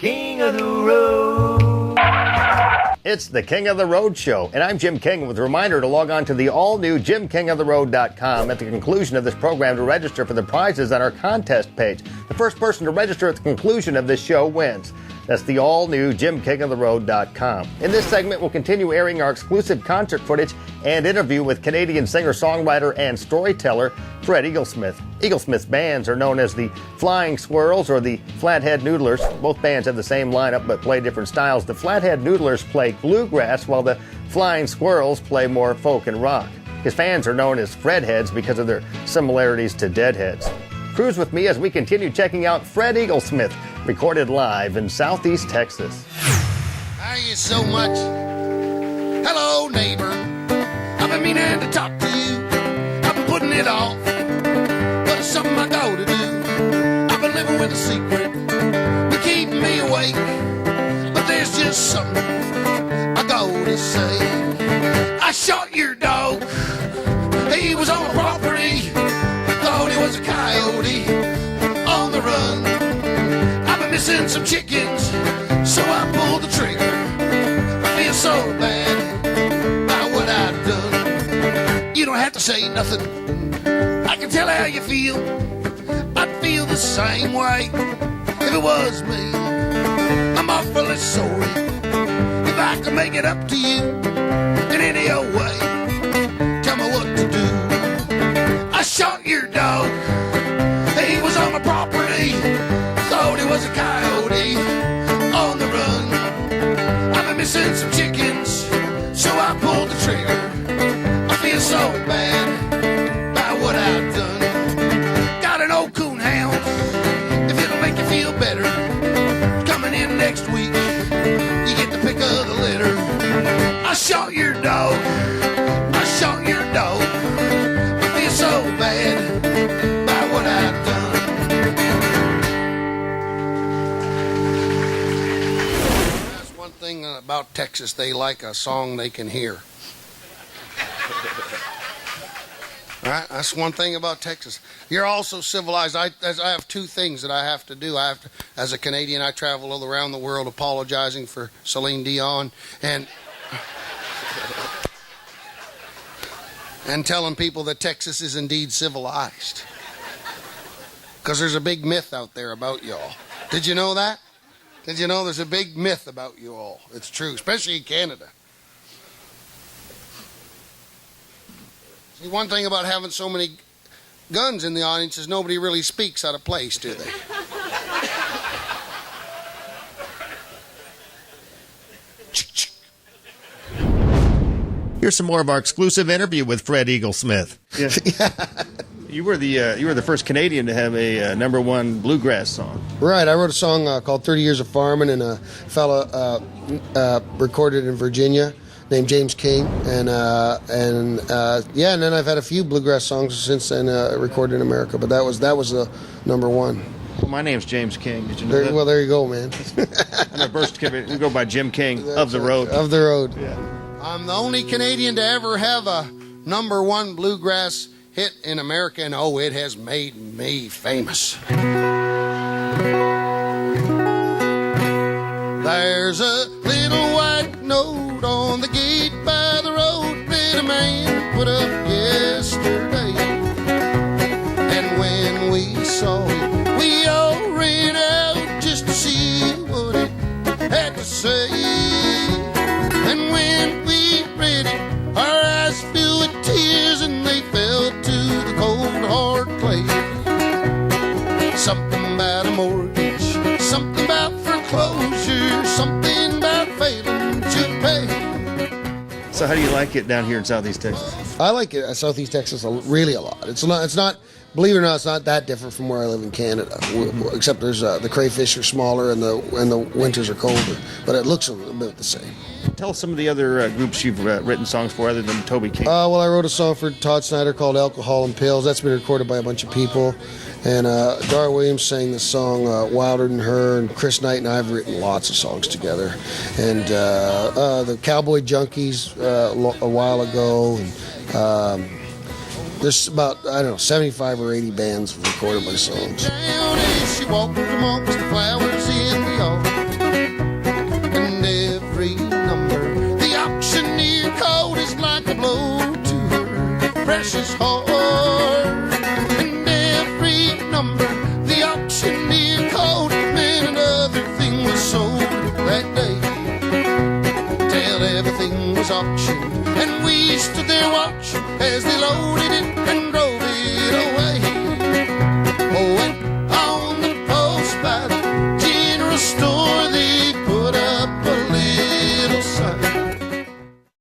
King of the Road. It's the King of the Road show, and I'm Jim King with a reminder to log on to the all-new JimKingOfTheRoad.com at the conclusion of this program to register for the prizes on our contest page. The first person to register at the conclusion of this show wins. That's the all-new JimKingOfTheRoad.com. In this segment, we'll continue airing our exclusive concert footage and interview with Canadian singer-songwriter and storyteller Fred Eaglesmith. Eaglesmith's bands are known as the Flying Squirrels or the Flathead Noodlers. Both bands have the same lineup but play different styles. The Flathead Noodlers play bluegrass while the Flying Squirrels play more folk and rock. His fans are known as Fredheads because of their similarities to Deadheads. Cruise with me as we continue checking out Fred Eaglesmith, recorded live in Southeast Texas. Thank you so much. Hello, neighbor. I've been meaning to talk to you. I've been putting it off, but it's something I go to do. I've been living with a secret to keep me awake, but there's just something I go to say. I shot your dog. He was on my property. Thought he was a coyote on the run. I've been missing some chickens, so I pulled the trigger. I feel so bad about what I've done. You don't have to say nothing. I can tell how you feel. I'd feel the same way if it was me. I'm awfully sorry if I can make it up to you in any old way. Tell me what to do. I shot your dog. He was on my property. Thought he was a coyote on the run. I've been missing some chickens, so I pulled the trigger. I feel so bad about what I've done. Got an old coon hound, if it'll make you feel better. Coming in next week, you get the pick of the litter. I shot your dog. I shot your dog. I feel so bad about what I've done. That's one thing about Texas. They like a song they can hear. All right, that's one thing about Texas. You're also civilized. I have two things that I have to do. As a Canadian, I travel all around the world apologizing for Celine Dion and telling people that Texas is indeed civilized. Because there's a big myth out there about y'all. Did you know that? Did you know there's a big myth about you all? It's true, especially in Canada. See, one thing about having so many guns in the audience is nobody really speaks out of place, do they? Here's some more of our exclusive interview with Fred Eaglesmith. Yeah. You were the first Canadian to have a #1 bluegrass song. Right, I wrote a song called 30 Years of Farming, and a fella recorded in Virginia named James King, and then I've had a few bluegrass songs since then recorded in America, but that was the #1. Well, my name's James King. Did you know that? Well, there you go, man. I'm a burst kid. We go by Jim King of the Road. Of the Road. Yeah. I'm the only Canadian to ever have a #1 bluegrass hit in America, and oh, it has made me famous. There's a little white note on the gate by the road that a man put up yesterday. And when we saw it, we all ran out just to see what it had to say. And when we read it, our eyes filled with tears and they fell to the cold hard clay. Something about a mortgage, something about foreclosure, something about failing to pay. So how do you like it down here in Southeast Texas? I like it Southeast Texas really a lot. It's not. Believe it or not, it's not that different from where I live in Canada, except there's the crayfish are smaller and the winters are colder, but it looks a little bit the same. Tell us some of the other groups you've written songs for other than Toby King. Well, I wrote a song for Todd Snyder called Alcohol and Pills. That's been recorded by a bunch of people. And Dar Williams sang the song Wilder Than Her, and Chris Knight and I have written lots of songs together. And the Cowboy Junkies a while ago. And there's about, 75 or 80 bands recorded my songs. Down as she walked amongst the flowers in the yard. car. And every number the auctioneer called, man, another thing was sold that day. Till everything was auctioned, and we stood there watching as they loaded it and drove it away.